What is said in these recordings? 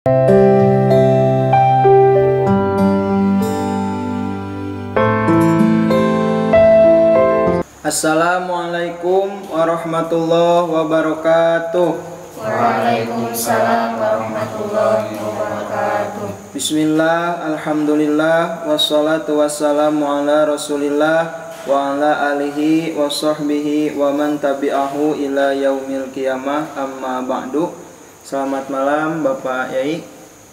Assalamualaikum warahmatullahi wabarakatuh. Waalaikumsalam warahmatullahi wabarakatuh. Bismillah, alhamdulillah, wassalatu wassalamu ala rasulillah wa ala alihi wa sahbihi wa man tabi'ahu ila yaumil qiyamah, amma ba'du. Selamat malam Bapak Yai,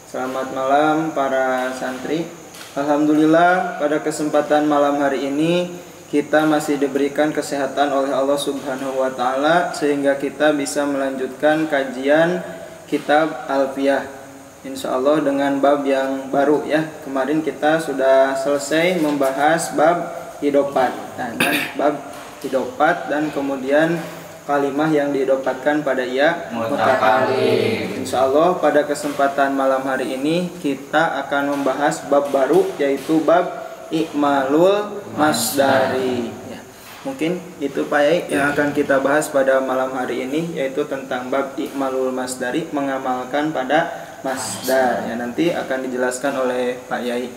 selamat malam para santri. Alhamdulillah, pada kesempatan malam hari ini kita masih diberikan kesehatan oleh Allah Subhanahu wa Ta'ala sehingga kita bisa melanjutkan kajian kitab Alfiyah, insya Allah dengan bab yang baru ya. Kemarin kita sudah selesai membahas bab idopat, bab idopat dan kemudian kalimah yang diidopatkan pada ia mutakalim. Insya Allah pada kesempatan malam hari ini kita akan membahas bab baru, yaitu bab Ikmalul Masdari ya. Mungkin itu Pak Yai yang akan kita bahas pada malam hari ini, yaitu tentang bab Ikmalul Masdari, mengamalkan pada masdar ya. Nanti akan dijelaskan oleh Pak Yai.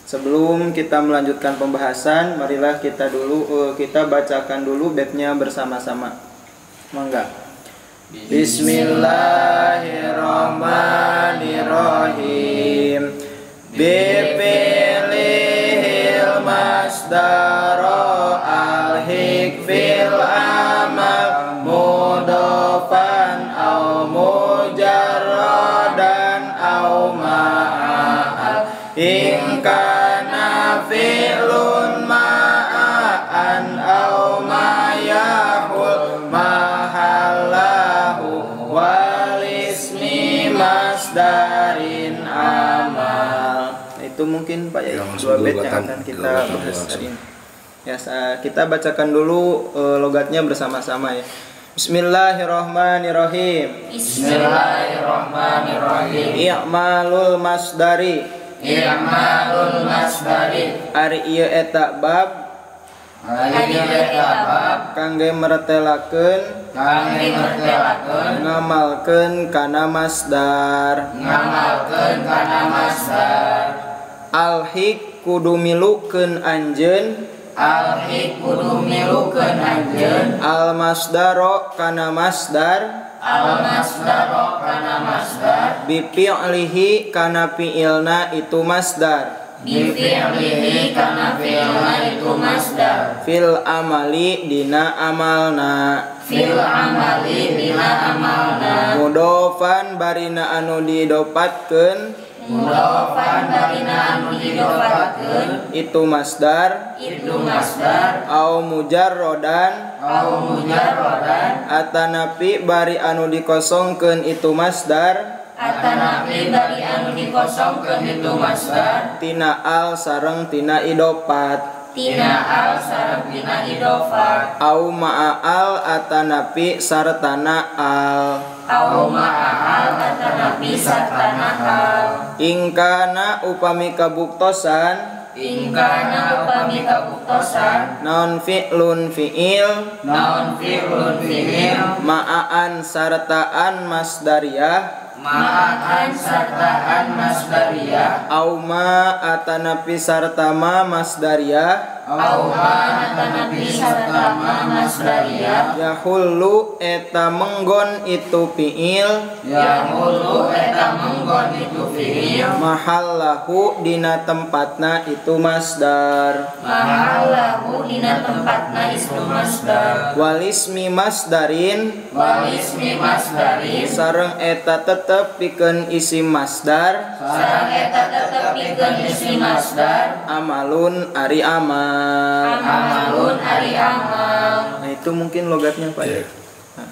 Sebelum kita melanjutkan pembahasan, marilah kita bacakan dulu baitnya bersama-sama. Mangga. Bismillahirrahmanirrahim. Masdaro alhik fil amal mudofan au mujarrodan au ma'al ingkana fi'lun ma'an au ma'yahul mahallahu walismi masdarin amal. Itu mungkin Pak Yai dua bait yang akan kita bahas hari ini. Ya, kita bacakan dulu logatnya bersama-sama ya. Bismillahirrahmanirrahim. Bismillahirrahmanirrahim. I'malul masdari. I'malul masdari. Ari ieu eta bab. Kangge meretelakeun. Ngamalkeun kana masdar. Alhik kudu milukeun anjeun. Al masdaro kana masdar. Bi fi'lihi kana fi'ilna itu masdar. Fil amali dina amalna. Mudofan barina anu didopatkeun. Itu masdar. Au mujarrodan. Atanapi bari anu dikosongkeun itu masdar. Tina al sareng tina idopat. Au ma'al atanapi sartana al. Ingkana upami kabuktosan. Naon fi'lun fi'il. Ma'an sartaan masdariyah. Au ma atanapi sarta ma masdariyah. Yahullu eta menggon itu fi'il. Mahallahu dina tempatna itu masdar. Walismi masdarin. Sareng eta tetep pikeun isim masdar. Amalun ari amal. Nah, itu mungkin logatnya Pak ya. Nah.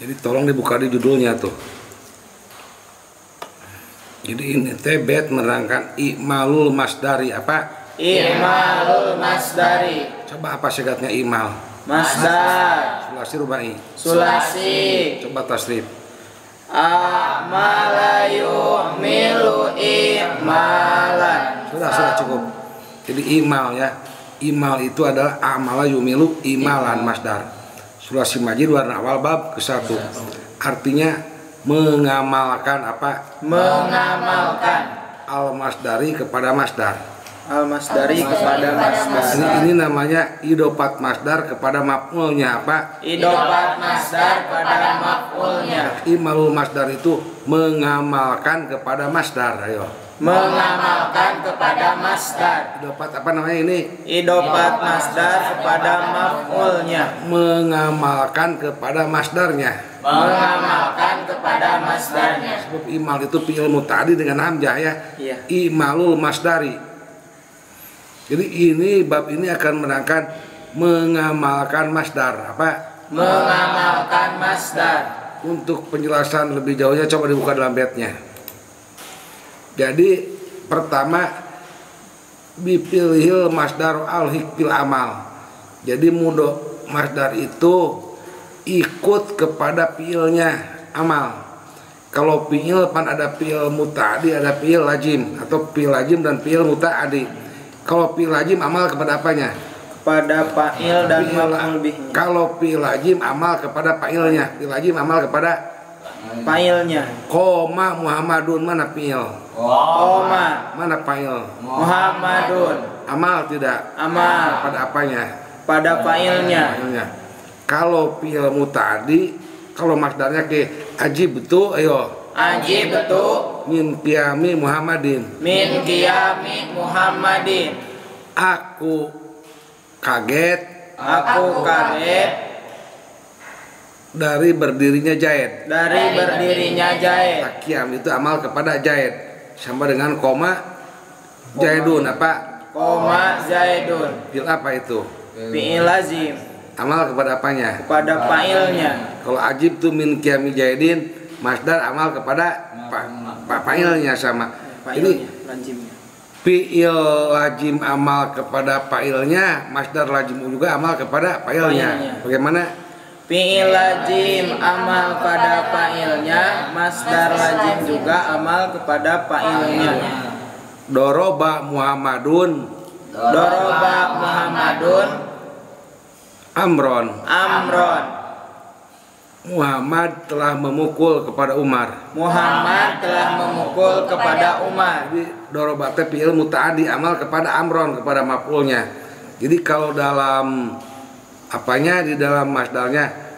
Jadi tolong dibuka di judulnya tuh. Jadi ini tebet menerangkan Ikmalul Masdari apa? Ikmalul Masdari. Coba apa singkatnya imal? Masdar. Sulasi rubai. Sulasi. Coba tasrif. Amala yu'milu i'malan. Sudah cukup. Jadi imal ya. Imal itu adalah amala yumilu imalan masdar. Sulasi majid warna awal bab ke-1. Artinya mengamalkan apa? Mengamalkan. Al-masdari kepada masdar. Al-masdari kepada masdar. Ini namanya idopat masdar kepada maf'ulnya apa? Idopat masdar pada maf'ulnya. Imalul masdar itu mengamalkan kepada masdar. Ayo. Mengamalkan kepada masdar. Idopat apa namanya ini? Idopat masdar kepada maf'ulnya. Mengamalkan kepada masdarnya. Mengamalkan kepada masdarnya. Sebab imal itu fi'il muta'addi dengan hamzah ya. Iya. Imalul masdari. Jadi ini bab ini akan menerangkan mengamalkan masdar apa? Mengamalkan masdar. Untuk penjelasan lebih jauhnya coba dibuka dalam bednya. Jadi pertama bipilhil masdar al-hikbil amal. Jadi mudho masdar itu ikut kepada fiilnya amal. Kalau fiil pan ada fiil muta'addi, ada fiil lazim atau fiil lazim dan fiil muta'addi. Kalau fiil lazim amal kepada apanya? Kepada fa'il dan maf'ul bih. Kalau fiil lazim amal kepada fa'ilnya, fiil lazim amal kepada Fa'ilnya. Qoma Muhammadun mana fiil? Qoma Mana fa'il? Muhammadun. Amal tidak? Amal Pada apanya? pada fa'ilnya. Fa'ilnya. Kalau fiil muta'addi, kalau masdarnya ke ajib betul, ayo. Ajib betul. Min qiyami Muhammadin. Min qiyami Muhammadin. Aku kaget Aku kaget dari berdirinya Zaid. dari berdirinya Zaid. Qiyam itu amal kepada Zaid. Sama dengan koma Zaidun apa? Koma Zaidun. Fiil apa itu? Fi'il lazim Amal kepada apanya? kepada fa'ilnya. Kalau ajib tuh min qiyami Zaidin, masdar amal kepada fa'ilnya sama. Ini Fa'ilnya, lazimnya. fi'il lazim amal kepada fa'ilnya, masdar lazim juga amal kepada fa'ilnya. Fa'ilnya. Bagaimana? Fi'il lazim amal pada fa'ilnya, masdar lazim juga amal kepada fa'ilnya. Doroba Muhammadun Doroba Muhammadun Amron. Amron. Muhammad telah memukul kepada Umar. Muhammad telah memukul kepada Umar. Jadi doroba teh fi'il muta'addi amal kepada Amron, kepada maf'ulnya. Jadi kalau dalam apanya di dalam masdarnya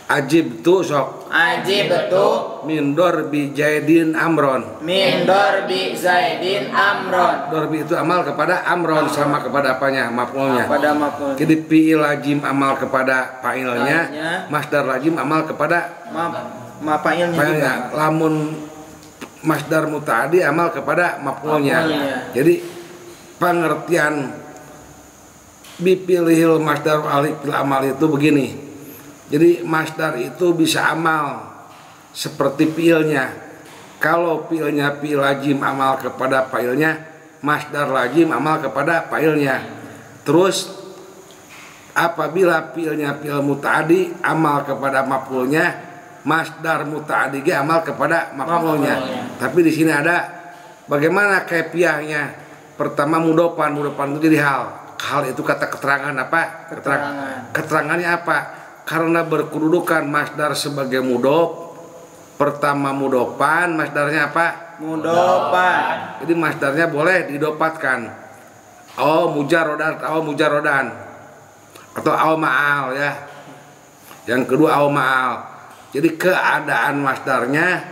ajib tu sok Ajib betul. min dorbi Zaidin Amron. Min dorbi Zaidin Amron. Dorbi itu amal kepada Amron sama kepada apanya? Maf'ulnya. Pada maf'ul. Jadi fi'il lazim amal kepada fa'ilnya, Fa'ilnya. masdar lazim amal kepada Fa'ilnya juga. fa'ilnya. Lamun masdar muta'addi amal kepada maf'ulnya. Maf'ulnya. Jadi pengertian bipilihil masdar alikil amal itu begini. Jadi masdar itu bisa amal seperti fiilnya. Kalau fiilnya fiil lazim amal kepada fa'ilnya, masdar lazim amal kepada fa'ilnya. Terus apabila fiilnya fiil muta'addi amal kepada maf'ulnya, masdar muta'addi amal kepada maf'ulnya. Tapi di sini ada bagaimana kaifiahnya. Pertama mudopan itu jadi hal. Hal itu kata keterangan apa? Keterangannya apa? Karena berkedudukan masdar sebagai mudop. Pertama mudopan, masdarnya apa? Mudopan. Jadi masdarnya boleh didopatkan. Mujarodan atau aw ma'al ya. Yang kedua aw ma'al. Jadi keadaan masdarnya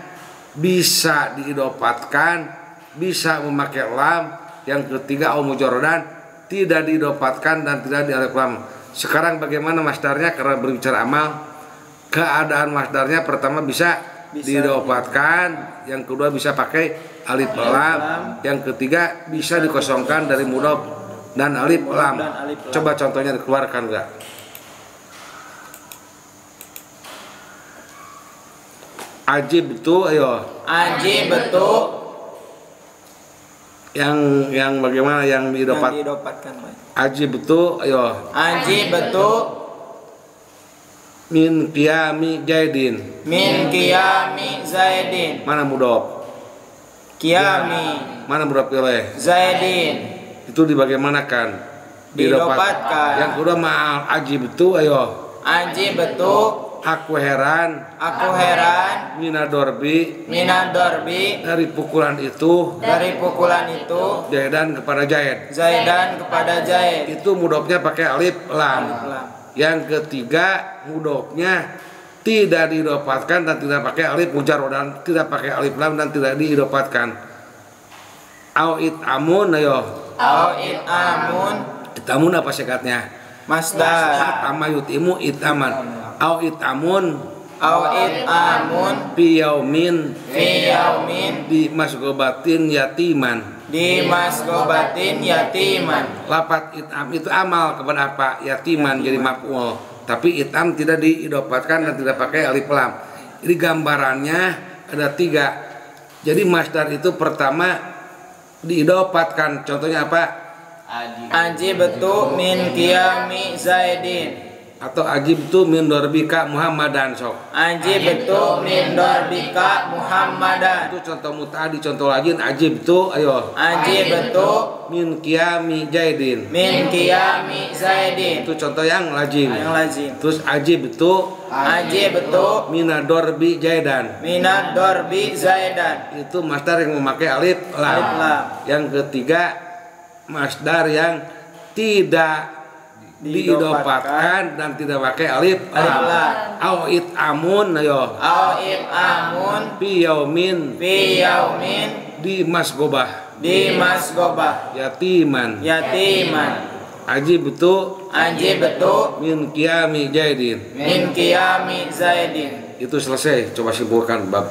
bisa didopatkan, bisa memakai lam. Yang ketiga aw mujarodan tidak didopatkan dan tidak dialif lam. Sekarang bagaimana masdarnya? Karena berbicara amal, keadaan masdarnya pertama bisa didopatkan, yang kedua bisa pakai alif lam, yang ketiga bisa dikosongkan dari mudhof dan alif lam. Coba contohnya dikeluarkan enggak? Ajib itu ayo. Ajib betul. Yang bagaimana yang Didopatkan. Ajib itu ayo. Ajib betul. Min qiyami Zaidin. Min qiyami Zaidin. Mana mudhof? Qiyami Mana mudhof oleh? Zaidin. Itu dibagaimanakan? Didopatkan. Yang kedua ma'al ajib itu ayo. Ajib betul. aku heran minadorbi dari pukulan itu Zaidan kepada Zaid itu mudhofnya pakai alif lam. Yang ketiga mudhofnya tidak diidopatkan dan tidak pakai alif mujarrad dan tidak pakai alif lam dan tidak diidopatkan. Au itamun ayo. Itamun apa sikatnya? Masdar. Itama yutimu itaman. Au itamun fi yaumin di masgobatin yatiman. Lapat itam itu amal kepada apa? Yatiman jadi maf'ul. Tapi itam tidak diidopatkan dan tidak pakai alif lam. Jadi gambarannya ada 3. Jadi masdar itu pertama diidopatkan. Contohnya apa? Ajibtu min qiyami Zaidin. Atau ajibtu min darbika Muhammadan sok. Ajibtu min darbika Muhammadan. Itu contoh muta'addi. Contoh lagi ajibtu ayo. Ajibtu min qiyami Zaidin. Zaidin. Itu contoh yang lazim. Terus ajibtu minadorbi Zaidan. Itu masdar yang memakai alif lam. Yang ketiga masdar yang tidak diidopatkan dan tidak pakai alif lam. Au itamun ayo. Fi yaumin di masgobah. Yatiman. Ajibtu min qiyami Zaidin. Itu selesai. Coba simpulkan bab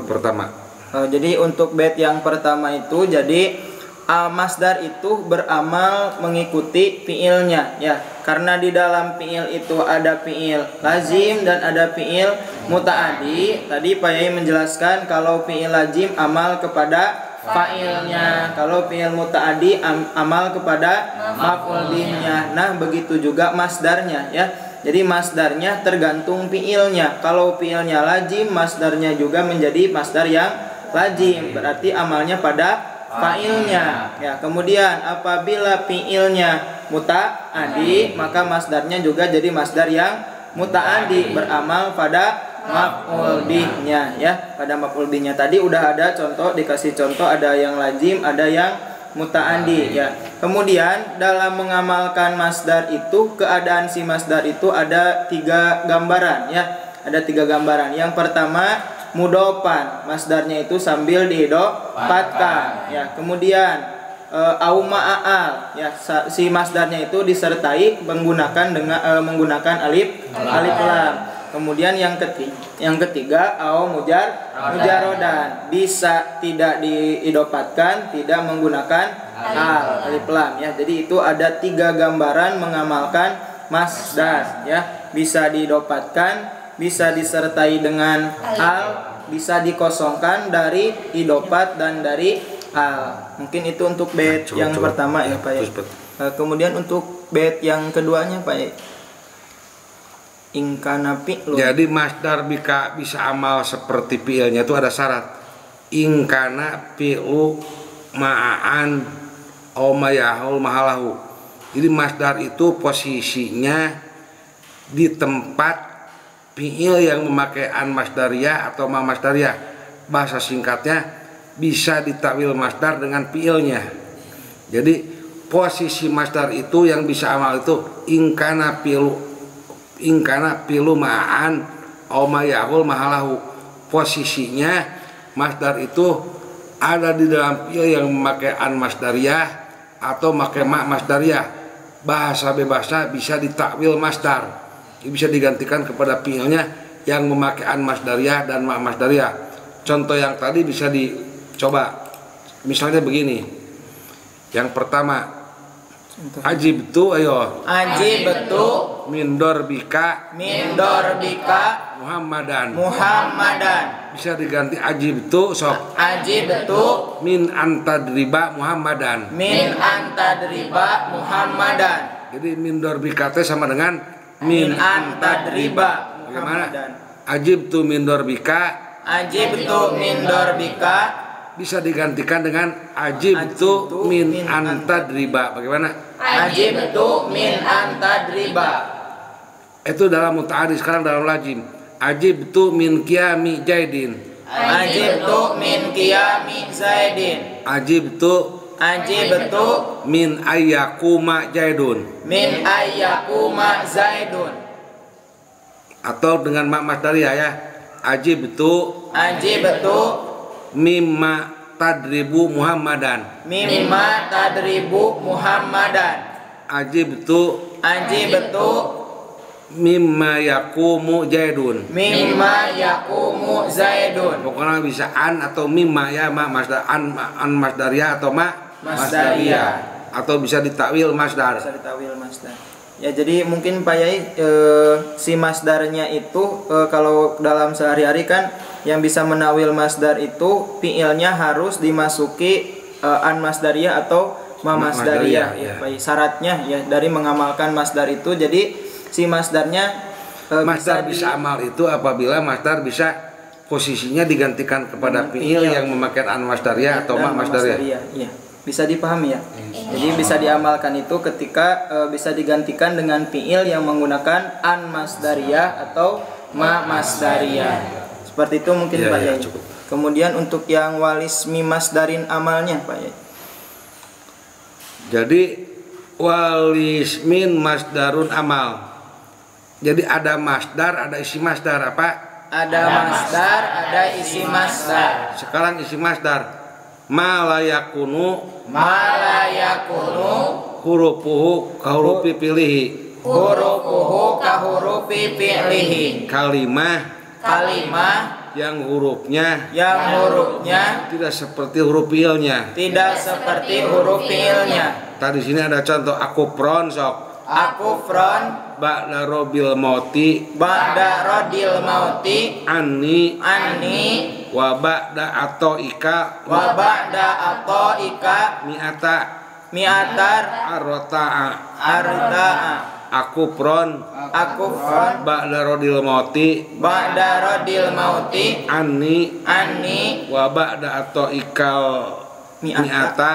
pertama. Jadi untuk bait yang pertama itu jadi masdar itu beramal mengikuti fiilnya ya, karena di dalam fiil itu ada fiil lazim dan ada fiil muta'addi. Tadi Pak Yai menjelaskan kalau fiil lazim amal kepada fa'ilnya, kalau fiil muta'addi amal kepada maf'ul bihnya. Nah, begitu juga masdarnya ya. Jadi masdarnya tergantung fiilnya. Kalau fiilnya lazim, masdarnya juga menjadi masdar yang lazim, berarti amalnya pada fa'ilnya ya. Kemudian apabila fi'ilnya muta'addi, maka masdarnya juga jadi masdar yang muta'addi, beramal pada maf'ul bihnya ya. Pada maf'ul bihnya tadi udah ada contoh, dikasih contoh, ada yang lazim, ada yang muta'addi ya. Kemudian dalam mengamalkan masdar itu, keadaan si masdar itu ada 3 gambaran ya. Ada 3 gambaran. Yang pertama mudofan, masdarnya itu sambil diidopatkan ya. Kemudian au ma'al ya, si masdarnya itu disertai menggunakan alif lam. Kemudian yang ketiga au mujarrodan, bisa tidak diidopatkan, tidak menggunakan alif lam ya. Jadi itu ada 3 gambaran mengamalkan masdar ya. Bisa diidopatkan, bisa disertai dengan al, bisa dikosongkan dari idopat dan dari al. Mungkin itu untuk bait yang pertama ya Pak ya. Kemudian untuk bait yang keduanya Pak ya. Ingkana fi'lu. Jadi masdar bika bisa amal seperti fi'ilnya itu ada syarat. Ingkana fi'lu ma'an au mayahul mahalahu. Jadi masdar itu posisinya di tempat fi'il yang memakai an masdariyah atau ma masdariyah. Bahasa singkatnya bisa ditakwil masdar dengan fi'ilnya. Jadi posisi masdar itu yang bisa amal itu ingkana fi'lu ma'an au mayahul mahalahu. Posisinya masdar itu ada di dalam fi'il yang memakai an masdariyah atau memakai ma masdariyah. Bahasa bebasnya bisa ditakwil masdar, bisa digantikan kepada fi'ilnya yang memakai an masdariyah dan ma masdariyah. Contoh yang tadi bisa dicoba. Misalnya begini. Yang pertama, ajibtu ayo. Ajibtu min darbika Muhammadan. Bisa diganti ajibtu sok. Ajibtu min antadriba Muhammadan. Jadi min darbika sama dengan min antadriba. Bagaimana? Ajibtu min darbika bisa digantikan dengan ajibtu min antadriba. Bagaimana? Ajibtu min antadriba. Itu dalam muta'addi. Sekarang dalam lazim. Ajibtu min qiyami Zaidin. Ajibtu min qiyami Zaidin. Ajibtu Ajibtu min ayyakuma Zaidun. min ayyakuma Zaidun. Atau dengan mak masdariyah ya. Ajibtu Ajibtu mimma tadribu Muhammadan. mimma tadribu Muhammadan. Ajibtu Ajibtu mimma yakumu Zaidun. mimma yakumu Zaidun. Pokoknya bisa an atau mimma ya, mak masdar an masdariyah atau mak masdariyah. Atau bisa ditakwil masdar. Bisa ditawil masdar. Ya, jadi mungkin Pak Yai si masdarnya itu kalau dalam sehari-hari kan yang bisa menawil masdar itu fiilnya harus dimasuki an masdariyah atau ma masdariyah ya, Pak Yai. Syaratnya ya dari mengamalkan masdar itu, jadi si masdarnya Masdar bisa amal itu apabila masdar bisa posisinya digantikan kepada fiil yang memakai an masdariyah atau ma masdariyah. Iya, bisa dipahami ya. Jadi bisa diamalkan itu ketika bisa digantikan dengan fiil yang menggunakan an masdariyah atau ma masdariyah. Seperti itu mungkin Ya, Pak ya, Yai. cukup. Kemudian untuk yang walismi masdarin amalnya Pak Yai. Jadi walismin masdarun amal. Jadi ada masdar, ada isi masdar apa? Ada masdar, ada isi masdar. Sekarang isi masdar. Ma la yakunu Ma la yakunu hurufuhu kahurufi pilihi. hurufuhu ka hurufi fi'lihi. Kalimah Kalimah yang hurufnya yang hurufnya tidak seperti huruf fiilnya. tidak seperti huruf fi'ilnya. Tadi sini ada contoh aku pron sok. Aku front Ba'da robil mauti ba'da rodil mauti anni anni wa ba'da atau ika wa ba'da atau ika mi'ata mi'atar arrota'a. arda'a. Aku pron Aku front ba'da rodil mauti ba'da rodil mauti anni anni wa ba'da atau ikal mi'ata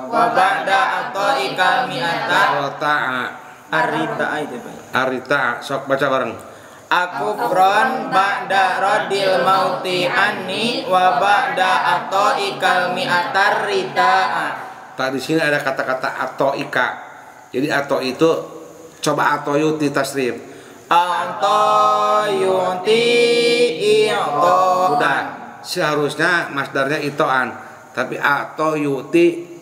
wa ba'da atau ika mi'atar arrota'a. Arita itu Pak Yai. Arita sok baca bareng. Aku front ba'da rodil mauti anni wa ba'da atau ikal mi'atar rida'a. Tadi sini ada kata-kata atau ika. Jadi atau itu coba atau yuti tasrif. Atau yuti i'to. Udah, seharusnya masdarnya itoan, tapi atau yuti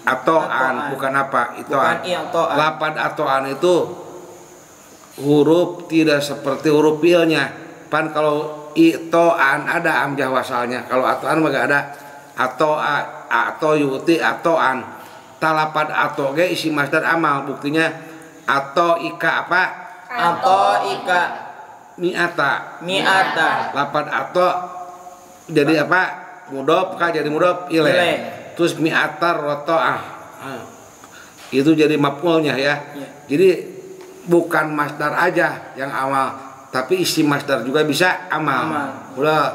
atoan bukan apa itoan. Bukan i'toan. Lapad atoan itu huruf tidak seperti huruf fiilnya. Pan kalau itoan ada amjah wasalnya, kalau atoan mah gak ada. Atau yuti atoan. Talapad ato ge isi masdar amal, buktinya atau ika apa? Atau ika Mi'ata. mi'ata. Lapad atau jadi apa? Mudhof kah jadi mudhof Ile. Terus mi'atar roto'ah. Itu jadi maf'ulnya ya. Jadi bukan masdar aja yang amal, tapi isi masdar juga bisa amal. Udah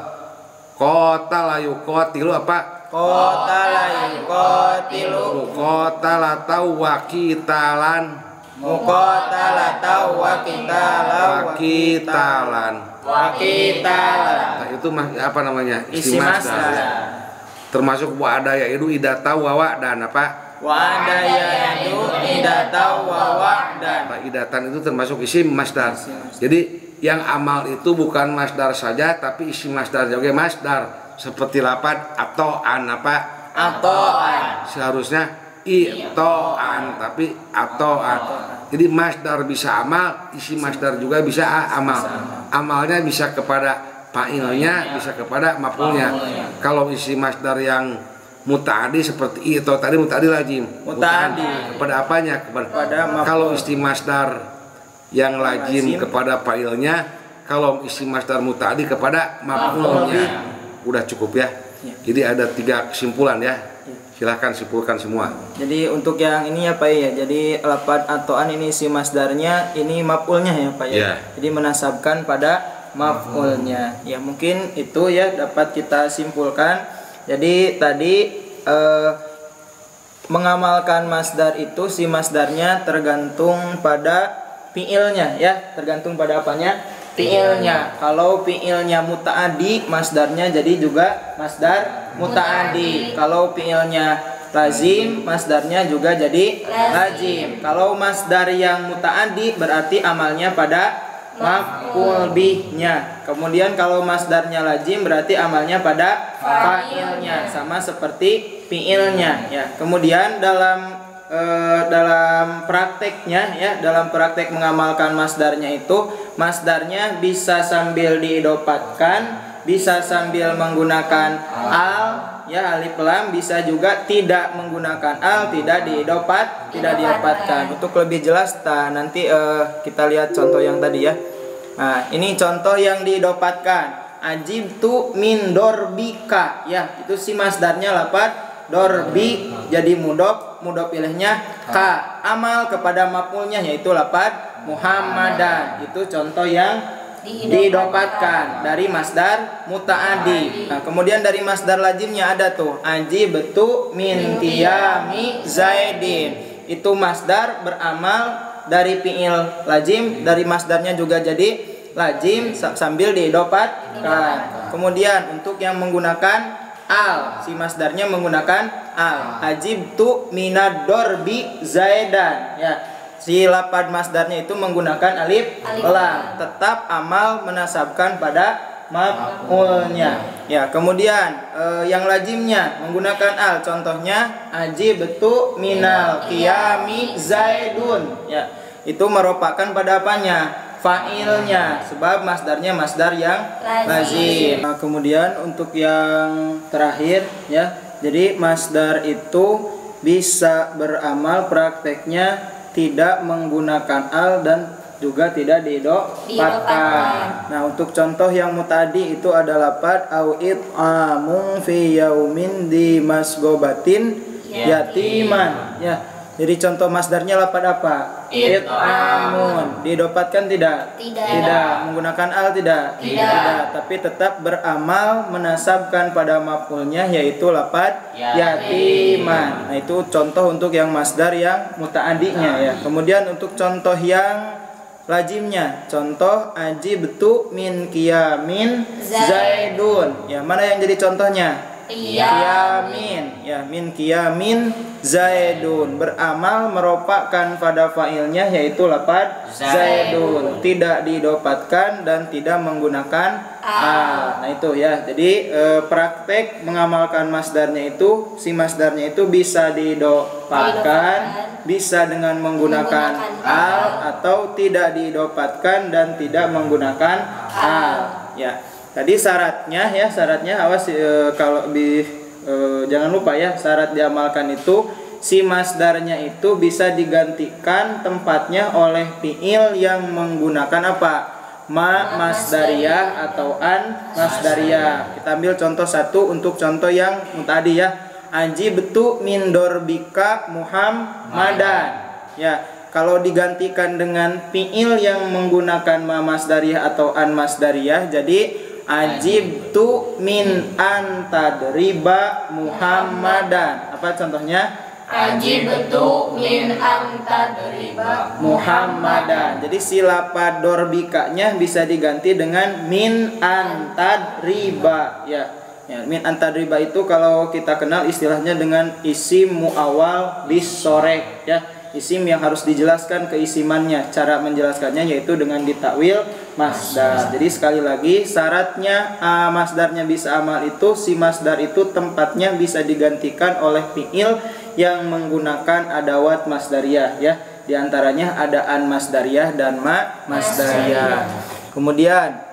kota layu kotilu apa? Kota layu kotilu Kota latau wakitalan. mukota latau Wakitalan. wakitalan. Nah, itu apa namanya? Isi masdar. Termasuk wa'adaya itu idata wawa dan apa? Wadaya itu tidak tahu wawa dan Pak idatan itu termasuk isim masdar. Jadi yang amal itu bukan masdar saja, tapi isim masdar juga masdar. Seperti lapad atau an apa? atoan. Seharusnya itoan, tapi atoan. Jadi masdar bisa amal, isim masdar juga bisa amal. Amalnya bisa kepada fa'ilnya, bisa kepada maf'ulnya. Kalau isim masdar yang muta'addi seperti itu tadi muta'addi lazim. Muta'addi. Kepada apanya? Kepada maf'ul. kalau isim masdar yang lazim kepada fa'ilnya, kalau isim masdar muta'addi kepada maf'ulnya. Udah cukup ya. Jadi ada 3 kesimpulan ya. Silahkan simpulkan semua. Jadi untuk yang ini ya Pak Yai ya. Jadi lapad atoan ini si masdarnya, ini maf'ulnya ya Pak Yai. Ya. Jadi menasabkan pada maf'ulnya. Ya mungkin itu ya dapat kita simpulkan. Jadi tadi mengamalkan masdar itu si masdarnya tergantung pada fiilnya ya, tergantung pada apanya? Fiilnya. Kalau fiilnya muta'addi, masdarnya jadi juga masdar muta'addi. Kalau fiilnya lazim, masdarnya juga jadi lazim. Kalau masdar yang muta'addi berarti amalnya pada maf'ul bihnya. Kemudian kalau masdarnya lazim berarti amalnya pada fa'ilnya, sama seperti fiilnya ya. Kemudian dalam prakteknya ya, dalam praktek mengamalkan masdarnya itu, masdarnya bisa sambil diidopatkan, bisa sambil menggunakan al ya, alif lam, bisa juga tidak menggunakan al, tidak diidopatkan. Untuk lebih jelas nanti kita lihat contoh yang tadi ya. Nah, ini contoh yang diidopatkan. Ajibtu min dorbika ya, itu si masdarnya lafaz dorbi jadi mudhof ilainya ka, amal kepada maf'ulnya yaitu lafaz Muhammadan. Itu contoh yang diidopatkan dari masdar muta'addi. Nah, kemudian dari masdar lazimnya ada tuh ajibtu min qiyami zaidin. Itu masdar beramal dari fi'il lazim, dari masdarnya juga jadi lazim sambil diidopatkan. Kemudian untuk yang menggunakan al, si masdarnya menggunakan al. Ajibtu minad dorbi zaidan ya, si lapad masdarnya itu menggunakan alif lam, tetap amal menasabkan pada maf'ulnya ya. Kemudian yang lazimnya menggunakan al, contohnya ajibtu minal qiyami zaidun ya, itu merupakan pada apanya? Fa'ilnya, sebab masdarnya masdar yang lazim. Nah, kemudian untuk yang terakhir ya, jadi masdar itu bisa beramal prakteknya tidak menggunakan al dan juga tidak diidopatkan. Nah, untuk contoh yang muta'addi itu adalah lafaz au it'amun fi yaumin di masgobatin yatiman ya. Jadi contoh masdarnya lafaz apa? It'amun. Diidopatkan tidak? Tidak. Menggunakan al tidak? Tidak. Tapi tetap beramal menasabkan pada maf'ulnya yaitu lafaz yatiman. Nah, itu contoh untuk yang masdar yang muta'addinya ya. Kemudian untuk contoh yang lazimnya, contoh ajibtu min qiyamin zaidun. Ya, mana yang jadi contohnya? Qiyamin ya, min qiyamin zaidun, beramal merupakan pada fa'ilnya yaitu lafaz zaidun, tidak diidopatkan dan tidak menggunakan al. Nah, itu ya. Jadi praktek mengamalkan masdarnya itu, si masdarnya itu bisa diidopatkan, bisa dengan menggunakan al atau tidak diidopatkan dan tidak menggunakan al ya. Tadi syaratnya ya, awas kalau jangan lupa ya, syarat diamalkan itu si masdarnya itu bisa digantikan tempatnya oleh fiil yang menggunakan apa? Ma masdariyah atau an masdariyah. Kita ambil contoh satu untuk contoh yang tadi ya. Ajibtu min dorbika Muhammadan. Ya, kalau digantikan dengan fiil yang menggunakan ma masdariyah atau an masdariyah, jadi ajibtu min antadriba Muhammadan. Apa contohnya? Ajibtu min antadriba Muhammadan. Jadi si lafaz dorbikanya bisa diganti dengan min antadriba ya. Ya, min antadriba itu kalau kita kenal istilahnya dengan isim muawwal bisorek ya. Isim yang harus dijelaskan keisimannya. Cara menjelaskannya yaitu dengan ditakwil masdar. Jadi sekali lagi syaratnya masdarnya bisa amal itu si masdar itu tempatnya bisa digantikan oleh fiil yang menggunakan adawat masdariyah ya. Di antaranya ada an masdariyah dan ma masdariyah. Kemudian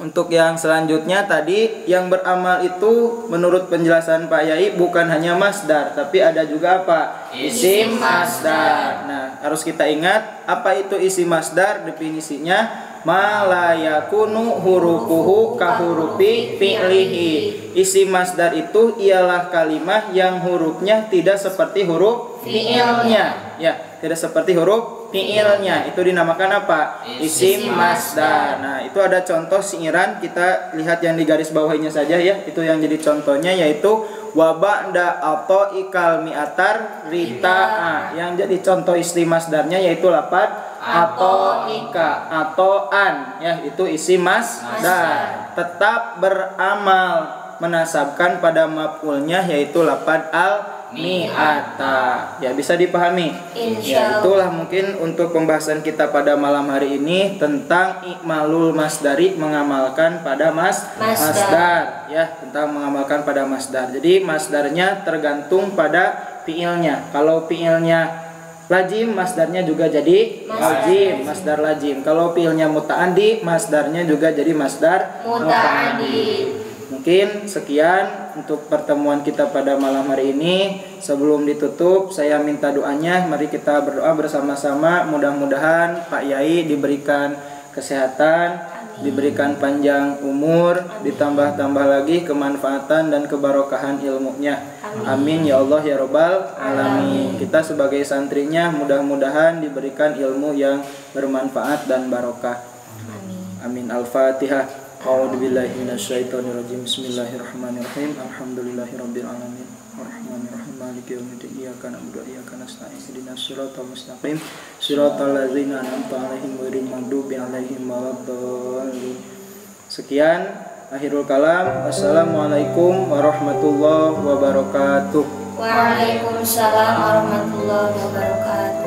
untuk yang selanjutnya tadi yang beramal itu menurut penjelasan Pak Yai bukan hanya masdar tapi ada juga apa? Isim masdar. Nah, harus kita ingat apa itu isim masdar, definisinya ma la yakunu hurufuhu ka hurufi fi'lihi. Isim masdar itu ialah kalimat yang hurufnya tidak seperti huruf fi'ilnya ya, tidak seperti huruf fi'ilnya. Itu dinamakan apa? Isim masdar. Nah, itu ada contoh siiran, kita lihat yang di garis bawahnya saja ya. Itu yang jadi contohnya yaitu wa ba'da ata'ikal mi'atar rita'a. Yang jadi contoh isim masdarnya yaitu lafaz atau ika atau an, ya itu isi masdar. Tetap beramal menasabkan pada maf'ulnya yaitu lafaz al-mi'ata. Ya bisa dipahami. Ya itulah mungkin untuk pembahasan kita pada malam hari ini tentang ikmalul masdari, mengamalkan pada masdar. Ya, tentang mengamalkan pada masdar. Jadi masdarnya tergantung pada fiilnya. Kalau fiilnya lazim, masdarnya juga jadi lazim, masdar lazim. Kalau fiilnya muta'addi, masdarnya juga jadi masdar muta'addi. Mungkin sekian untuk pertemuan kita pada malam hari ini. Sebelum ditutup, saya minta doanya. Mari kita berdoa bersama-sama. Mudah-mudahan Pak Yai diberikan kesehatan, diberikan panjang umur, ditambah-tambah lagi kemanfaatan dan kebarokahan ilmunya. Amin ya Allah ya Rabbal alamin. Kita sebagai santrinya mudah-mudahan diberikan ilmu yang bermanfaat dan barokah. Amin. Al-Fatihah. A'udzu billahi minasyaitonir rajim. Bismillahirrahmanirrahim. Alhamdulillahirabbil alamin. Arrahmanirrahim. Maliki yaumiddin. Iyyaka na'budu wa iyyaka nasta'in. Ihdinas siratal mustaqim. Siratal ladzina an'amta 'alaihim ghairil maghdubi 'alaihim waladdallin. Sekian akhirul kalam. Wassalamualaikum warahmatullahi wabarakatuh. Waalaikumsalam warahmatullahi wabarakatuh.